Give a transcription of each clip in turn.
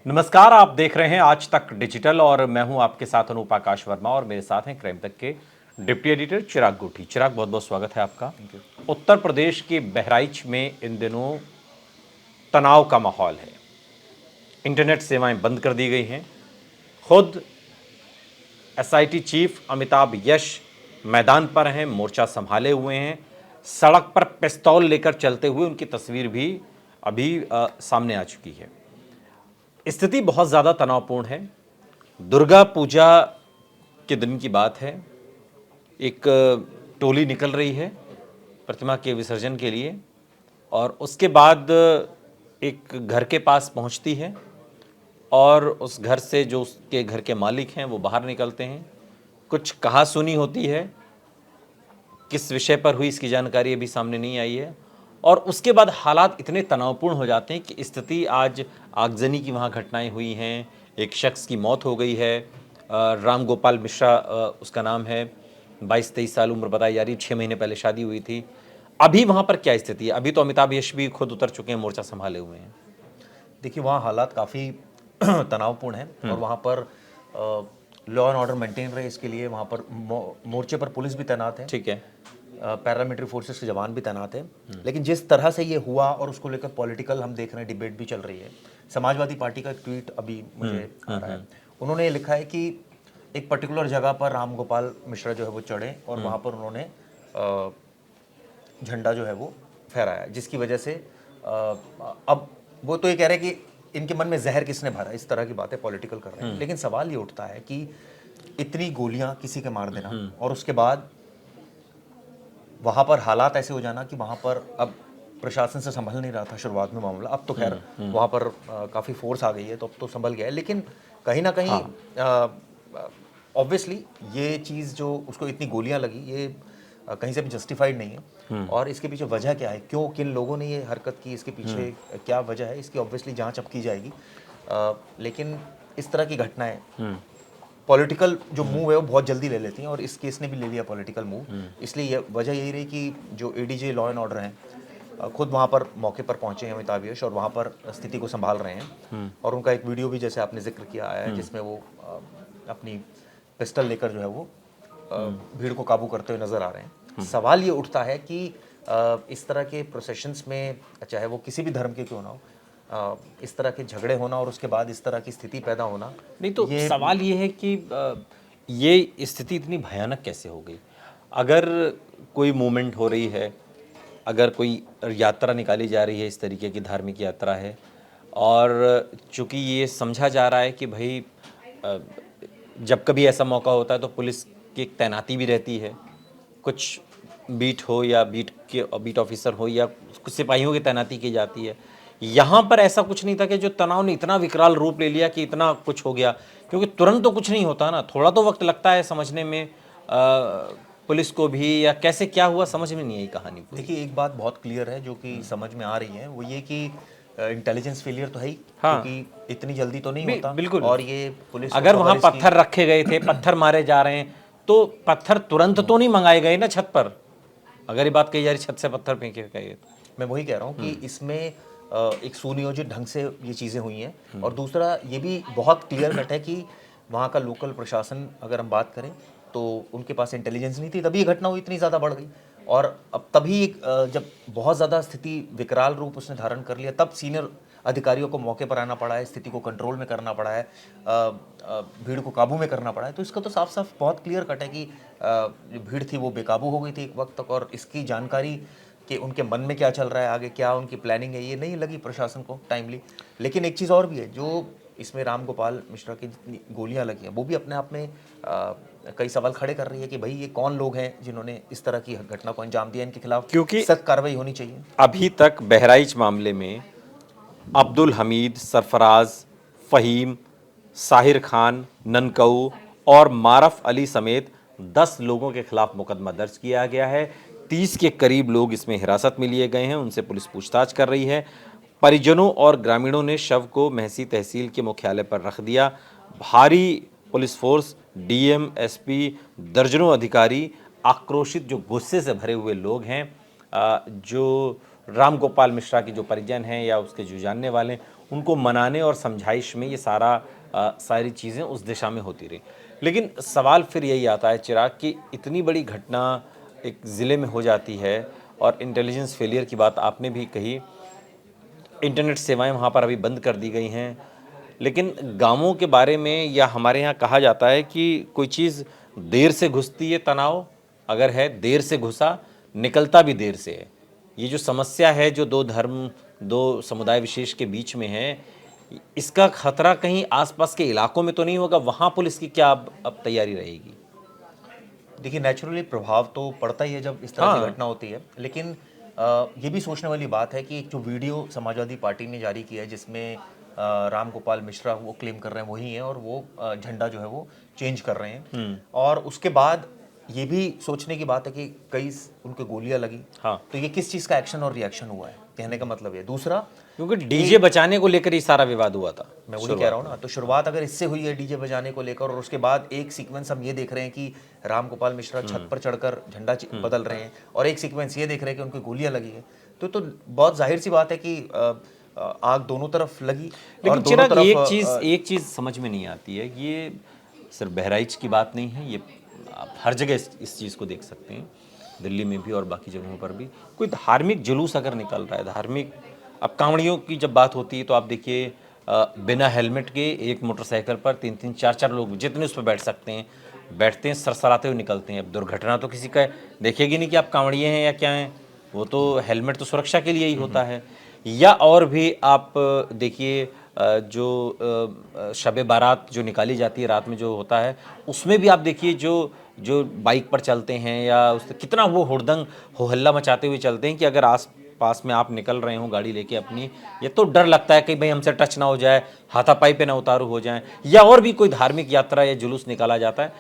नमस्कार, आप देख रहे हैं आज तक डिजिटल और मैं हूं आपके साथ अनूप आकाश वर्मा और मेरे साथ हैं क्राइम तक के डिप्टी एडिटर चिराग गोठी। चिराग, बहुत बहुत स्वागत है आपका। उत्तर प्रदेश के बहराइच में इन दिनों तनाव का माहौल है। इंटरनेट सेवाएं बंद कर दी गई हैं। खुद एसआईटी चीफ अमिताभ यश मैदान पर हैं, मोर्चा संभाले हुए हैं। सड़क पर पिस्तौल लेकर चलते हुए उनकी तस्वीर भी अभी सामने आ चुकी है। स्थिति बहुत ज़्यादा तनावपूर्ण है। दुर्गा पूजा के दिन की बात है। एक टोली निकल रही है प्रतिमा के विसर्जन के लिए और उसके बाद एक घर के पास पहुंचती है और उस घर से जो उसके घर के मालिक हैं वो बाहर निकलते हैं। कुछ कहासुनी होती है। किस विषय पर हुई इसकी जानकारी अभी सामने नहीं आई है और उसके बाद हालात इतने तनावपूर्ण हो जाते हैं कि स्थिति आज आगजनी की वहाँ घटनाएं हुई हैं। एक शख्स की मौत हो गई है। राम गोपाल मिश्रा उसका नाम है। 22-23 साल उम्र बताई जा रही है। 6 महीने पहले शादी हुई थी। अभी वहाँ पर क्या स्थिति है? अभी तो अमिताभ यश भी खुद उतर चुके हैं, मोर्चा संभाले हुए हैं। देखिए, वहाँ हालात काफ़ी तनावपूर्ण हैं और वहाँ पर लॉ एंड ऑर्डर मेंटेन रहे, इसके लिए वहाँ पर मोर्चे पर पुलिस भी तैनात है। ठीक है। पैरामिलिट्री फोर्सेस के जवान भी तैनात हैं। लेकिन जिस तरह से ये हुआ और उसको लेकर पॉलिटिकल हम देख रहे हैं, डिबेट भी चल रही है। समाजवादी पार्टी का एक ट्वीट अभी मुझे आ रहा है। उन्होंने ये लिखा है कि एक पर्टिकुलर जगह पर राम गोपाल मिश्रा जो है वो चढ़े और वहाँ पर उन्होंने झंडा जो है वो फहराया, जिसकी वजह से अब वो तो ये कह रहे हैं कि इनके मन में जहर किसने भरा, इस तरह की बातें पॉलिटिकल कर रहे हैं। लेकिन सवाल ये उठता है कि इतनी गोलियां किसी के मार देना और उसके बाद वहाँ पर हालात ऐसे हो जाना कि वहाँ पर अब प्रशासन से संभल नहीं रहा था शुरुआत में मामला। अब तो खैर वहाँ पर काफ़ी फोर्स आ गई है, तो अब तो संभल गया है। लेकिन कहीं ना कहीं ऑब्वियसली ये चीज़ जो उसको इतनी गोलियां लगी, ये कहीं से भी जस्टिफाइड नहीं है। और इसके पीछे वजह क्या है, क्यों, किन लोगों ने ये हरकत की, इसके पीछे क्या वजह है, इसकी ऑब्वियसली जांच अब की जाएगी। लेकिन इस तरह की घटनाएं पॉलिटिकल जो मूव है वो बहुत जल्दी ले लेती हैं और इस केस ने भी ले लिया पॉलिटिकल मूव। इसलिए वजह यही रही कि जो एडीजे लॉ एंड ऑर्डर हैं खुद वहाँ पर मौके पर पहुँचे हैं अमिताभ यश और वहाँ पर स्थिति को संभाल रहे हैं। और उनका एक वीडियो भी, जैसे आपने जिक्र किया, आया है जिसमें वो अपनी पिस्टल लेकर जो है वो भीड़ को काबू करते हुए नजर आ रहे हैं। सवाल ये उठता है कि इस तरह के प्रोसेशंस में, चाहे वो किसी भी धर्म के क्यों ना हो, इस तरह के झगड़े होना और उसके बाद इस तरह की स्थिति पैदा होना, नहीं तो सवाल ये है कि ये स्थिति इतनी भयानक कैसे हो गई? अगर कोई मूवमेंट हो रही है, अगर कोई यात्रा निकाली जा रही है, इस तरीके की धार्मिक यात्रा है और चूंकि ये समझा जा रहा है कि भाई जब कभी ऐसा मौका होता है तो पुलिस की एक तैनाती भी रहती है, कुछ बीट हो या बीट ऑफिसर हो या कुछ सिपाहियों की तैनाती की जाती है। यहाँ पर ऐसा कुछ नहीं था कि जो तनाव ने इतना विकराल रूप ले लिया कि इतना कुछ हो गया, क्योंकि तुरंत तो कुछ नहीं होता ना, थोड़ा तो वक्त लगता है समझने में पुलिस को भी, या कैसे क्या हुआ समझ में नहीं आई कहानी पूरी। देखिए, एक बात बहुत क्लियर है जो कि समझ में आ रही है, वो ये कि इंटेलिजेंस फेलियर तो है ही। हाँ, क्योंकि इतनी जल्दी तो नहीं होता। बिल्कुल। और ये पुलिस अगर वहाँ पत्थर रखे गए थे, पत्थर मारे जा रहे हैं, तो पत्थर तुरंत तो नहीं मंगाए गए ना छत पर। अगर ये बात कही जा रही छत से पत्थर फेंके गए, मैं वही कह रहा हूँ कि इसमें एक सुनियोजित ढंग से ये चीज़ें हुई हैं। और दूसरा ये भी बहुत क्लियर कट है कि वहाँ का लोकल प्रशासन, अगर हम बात करें, तो उनके पास इंटेलिजेंस नहीं थी, तभी ये घटना हुई, इतनी ज़्यादा बढ़ गई। और अब तभी जब बहुत ज़्यादा स्थिति विकराल रूप उसने धारण कर लिया, तब सीनियर अधिकारियों को मौके पर आना पड़ा है, स्थिति को कंट्रोल में करना पड़ा है, भीड़ को काबू में करना पड़ा है। तो इसका तो साफ साफ बहुत क्लियर कट है कि जो भीड़ थी वो बेकाबू हो गई थी एक वक्त तक, और इसकी जानकारी कि उनके मन में क्या चल रहा है, आगे क्या उनकी प्लानिंग है, ये नहीं लगी प्रशासन को टाइमली। लेकिन एक चीज़ और भी है, जो इसमें राम गोपाल मिश्रा की जितनी गोलियां लगी हैं वो भी अपने आप में कई सवाल खड़े कर रही है कि भाई ये कौन लोग हैं जिन्होंने इस तरह की घटना को अंजाम दिया, इनके खिलाफ क्योंकि सख्त कार्रवाई होनी चाहिए। अभी तक बहराइच मामले में अब्दुल हमीद, सरफराज, फ़हीम, साहिर खान, ननकऊ और मारफ अली समेत 10 लोगों के खिलाफ मुकदमा दर्ज किया गया है। 30 के करीब लोग इसमें हिरासत में लिए गए हैं, उनसे पुलिस पूछताछ कर रही है। परिजनों और ग्रामीणों ने शव को महसी तहसील के मुख्यालय पर रख दिया। भारी पुलिस फोर्स, डीएम, एसपी, दर्जनों अधिकारी आक्रोशित, जो गुस्से से भरे हुए लोग हैं, जो राम गोपाल मिश्रा के जो परिजन हैं या उसके जो जानने वाले हैं, उनको मनाने और समझाइश में ये सारी चीज़ें उस दिशा में होती रही। लेकिन सवाल फिर यही आता है चिराग कि इतनी बड़ी घटना एक ज़िले में हो जाती है और इंटेलिजेंस फेलियर की बात आपने भी कही, इंटरनेट सेवाएं वहाँ पर अभी बंद कर दी गई हैं, लेकिन गाँवों के बारे में या हमारे यहाँ कहा जाता है कि कोई चीज़ देर से घुसती है, तनाव अगर है देर से घुसा निकलता भी देर से है। ये जो समस्या है जो दो धर्म, दो समुदाय विशेष के बीच में है, इसका खतरा कहीं आसपास के इलाकों में तो नहीं होगा? वहाँ पुलिस की क्या अब तैयारी रहेगी? देखिए, नेचुरली प्रभाव तो पड़ता ही है जब इस तरह की घटना होती है, लेकिन ये भी सोचने वाली बात है कि एक जो वीडियो समाजवादी पार्टी ने जारी किया है जिसमें राम गोपाल मिश्रा वो क्लेम कर रहे हैं वही है और वो झंडा जो है वो चेंज कर रहे हैं, और उसके बाद ये भी सोचने की बात है कि कई उनके गोलियां लगी। हाँ। तो ये किस चीज़ का एक्शन और रिएक्शन हुआ है, कहने का मतलब है। दूसरा, क्योंकि डीजे बचाने को लेकर ही सारा विवाद हुआ था। मैं वही कह रहा हूँ ना, तो शुरुआत अगर इससे हुई है डीजे बजाने को लेकर, और उसके बाद एक सीक्वेंस हम ये देख रहे हैं कि राम गोपाल मिश्रा छत पर चढ़कर झंडा बदल रहे हैं, और एक सीक्वेंस ये देख रहे हैं कि उनकी गोलियां लगी है, तो बहुत जाहिर सी बात है कि आग दोनों तरफ लगी। लेकिन चिराग एक चीज समझ में नहीं आती है, ये सिर्फ बहराइच की बात नहीं है, ये आप हर जगह इस चीज़ को देख सकते हैं, दिल्ली में भी और बाकी जगहों पर भी। कोई धार्मिक जुलूस अगर निकल रहा है, धार्मिक, अब कांवड़ियों की जब बात होती है तो आप देखिए बिना हेलमेट के एक मोटरसाइकिल पर 3-3, 4-4 लोग जितने उस पर बैठ सकते हैं, बैठते हैं, सरसराते हुए निकलते हैं। अब दुर्घटना तो किसी का देखेगी नहीं कि आप कांवड़िए हैं या क्या हैं, वो तो हेलमेट तो सुरक्षा के लिए ही होता है। या और भी आप देखिए जो शब बारात जो निकाली जाती है रात में जो होता है, उसमें भी आप देखिए जो बाइक पर चलते हैं या उस कितना वो हुड़दंग हो हल्ला मचाते हुए चलते हैं कि अगर आस पास में आप निकल रहे हो गाड़ी लेके अपनी, ये तो डर लगता है कि भाई हमसे टच ना हो जाए, हाथापाई पे ना उतारू हो जाए। या और भी कोई धार्मिक यात्रा या जुलूस निकाला जाता है,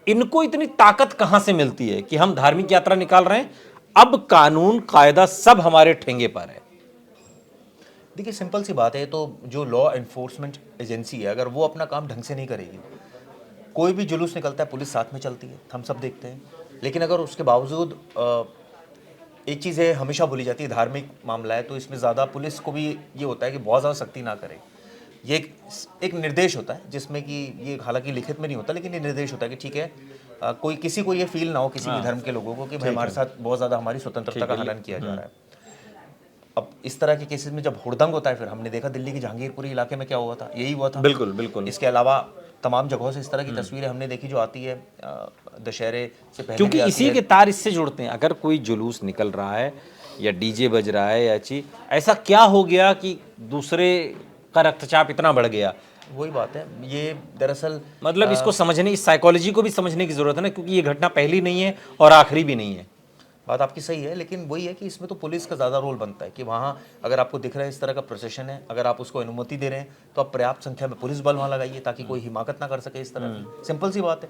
इनको इतनी ताकत कहाँ से मिलती है कि हम धार्मिक यात्रा निकाल रहे हैं, अब कानून कायदा सब हमारे ठेंगे पर है? देखिए, सिंपल सी बात है, तो जो लॉ एनफोर्समेंट एजेंसी है, अगर वो अपना काम ढंग से नहीं करेगी, कोई भी जुलूस निकलता है पुलिस साथ में चलती है, हम सब देखते हैं। लेकिन अगर उसके बावजूद एक चीज़ है हमेशा बोली जाती है, धार्मिक मामला है तो इसमें ज़्यादा पुलिस को भी ये होता है कि बहुत ज़्यादा सख्ती ना करे। ये एक निर्देश होता है जिसमें कि ये हालांकि लिखित में नहीं होता, लेकिन ये निर्देश होता है कि ठीक है, कोई किसी को ये फील ना हो, किसी भी धर्म के लोगों को, कि भाई हमारे साथ बहुत ज़्यादा हमारी स्वतंत्रता का हनन किया जा रहा है। अब इस तरह के केसेस में जब हुड़दंग होता है, फिर हमने देखा दिल्ली के जहांगीरपुरी इलाके में क्या हुआ था, यही हुआ था। बिल्कुल बिल्कुल। इसके अलावा तमाम जगहों से इस तरह की तस्वीरें हमने देखी जो आती है दशहरे से पहले, क्योंकि इसी के तार इससे जुड़ते हैं। अगर कोई जुलूस निकल रहा है या डीजे बज रहा है या चीज, ऐसा क्या हो गया कि दूसरे का रक्तचाप इतना बढ़ गया? वही बात है, ये दरअसल मतलब इसको समझने, इस साइकोलॉजी को भी समझने की जरूरत है ना, क्योंकि ये घटना पहली नहीं है और आखिरी भी नहीं है। बात आपकी सही है, लेकिन वही है कि इसमें तो पुलिस का ज़्यादा रोल बनता है कि वहाँ अगर आपको दिख रहा है इस तरह का प्रोसेशन है, अगर आप उसको अनुमति दे रहे हैं तो आप पर्याप्त संख्या में पुलिस बल वहाँ लगाइए ताकि कोई हिमाकत ना कर सके इस तरह की। सिंपल सी बात है।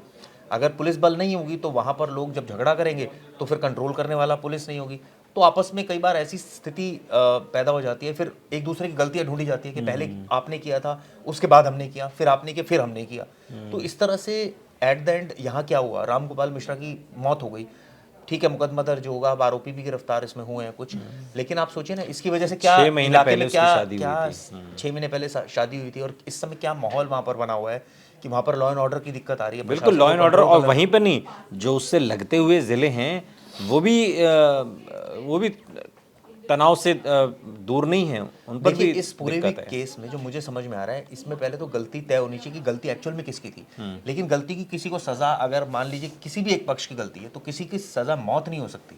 अगर पुलिस बल नहीं होगी तो वहाँ पर लोग जब झगड़ा करेंगे तो फिर कंट्रोल करने वाला पुलिस नहीं होगी, तो आपस में कई बार ऐसी स्थिति पैदा हो जाती है, फिर एक दूसरे की गलतियाँ ढूंढी जाती है कि पहले आपने किया था, उसके बाद हमने किया, फिर आपने किया, फिर हमने किया। तो इस तरह से एट द एंड यहाँ क्या हुआ, राम गोपाल मिश्रा की मौत हो गई, ठीक है, मुकदमा दर्ज होगा, अब आरोपी भी गिरफ्तार इसमें हुए हैं कुछ, लेकिन आप सोचिए ना इसकी वजह से क्या 6 महीने इलाके पहले में उसकी क्या शादी हुई क्या थी। 6 महीने पहले शादी हुई थी, और इस समय क्या माहौल वहाँ पर बना हुआ है कि वहाँ पर लॉ एंड ऑर्डर की दिक्कत आ रही है। बिल्कुल, लॉ एंड ऑर्डर, और वहीं पर नहीं, जो उससे लगते हुए जिले हैं वो भी तनाव से दूर नहीं है, उन पर भी इस पूरे भी दिक्कत है। केस में जो मुझे समझ में आ रहा है, इसमें पहले तो गलती तय होनी चाहिए कि गलती एक्चुअल में किसकी थी। लेकिन गलती की किसी को सजा, अगर मान लीजिए किसी भी एक पक्ष की गलती है तो किसी की सजा मौत नहीं हो सकती,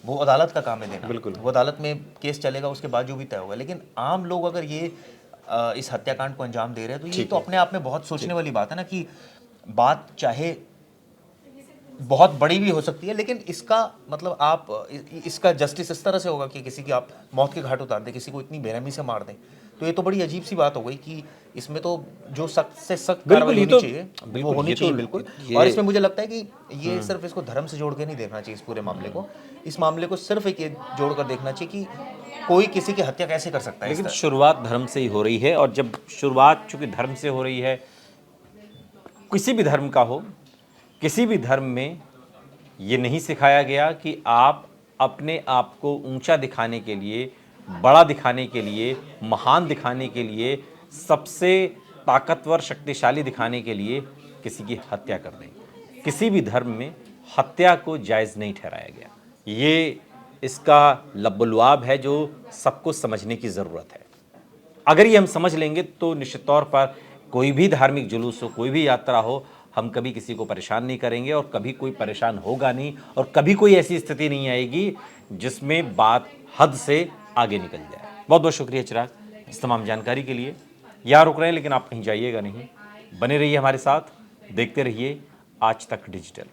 वो अदालत का काम है देना। बिल्कुल, वो अदालत में केस चलेगा, उसके बाद जो भी तय होगा। लेकिन आम लोग अगर ये इस हत्याकांड को अंजाम दे रहे हैं तो ये तो अपने आप में बहुत सोचने वाली बात है ना, कि बात चाहे बहुत बड़ी भी हो सकती है, लेकिन इसका मतलब आप इसका जस्टिस इस तरह से होगा कि किसी की आप मौत के घाट उतार दें, किसी को इतनी बेरहमी से मार दें, तो ये तो बड़ी अजीब सी बात हो गई कि इसमें तो जो सख्त से सख्त कार्रवाई होनी चाहिए वो होनी चाहिए। बिल्कुल। और इसमें मुझे लगता है कि ये सिर्फ इसको धर्म से जोड़ के नहीं देखना चाहिए, इस पूरे मामले को, इस मामले को सिर्फ एक ये जोड़कर देखना चाहिए कि कोई किसी की हत्या कैसे कर सकता है। लेकिन शुरुआत धर्म से ही हो रही है, और जब शुरुआत चूंकि धर्म से हो रही है, किसी भी धर्म का हो, किसी भी धर्म में ये नहीं सिखाया गया कि आप अपने आप को ऊंचा दिखाने के लिए बड़ा दिखाने के लिए, महान दिखाने के लिए, सबसे ताकतवर शक्तिशाली दिखाने के लिए किसी की हत्या कर दें। किसी भी धर्म में हत्या को जायज़ नहीं ठहराया गया। ये इसका लबुलवाब है जो सबको समझने की ज़रूरत है। अगर ये हम समझ लेंगे तो निश्चित तौर पर कोई भी धार्मिक जुलूस हो, कोई भी यात्रा हो, हम कभी किसी को परेशान नहीं करेंगे और कभी कोई परेशान होगा नहीं और कभी कोई ऐसी स्थिति नहीं आएगी जिसमें बात हद से आगे निकल जाए। बहुत बहुत शुक्रिया चिराग इस तमाम जानकारी के लिए। यहाँ रुक रहे हैं लेकिन आप कहीं जाइएगा नहीं, बने रहिए हमारे साथ, देखते रहिए आज तक डिजिटल।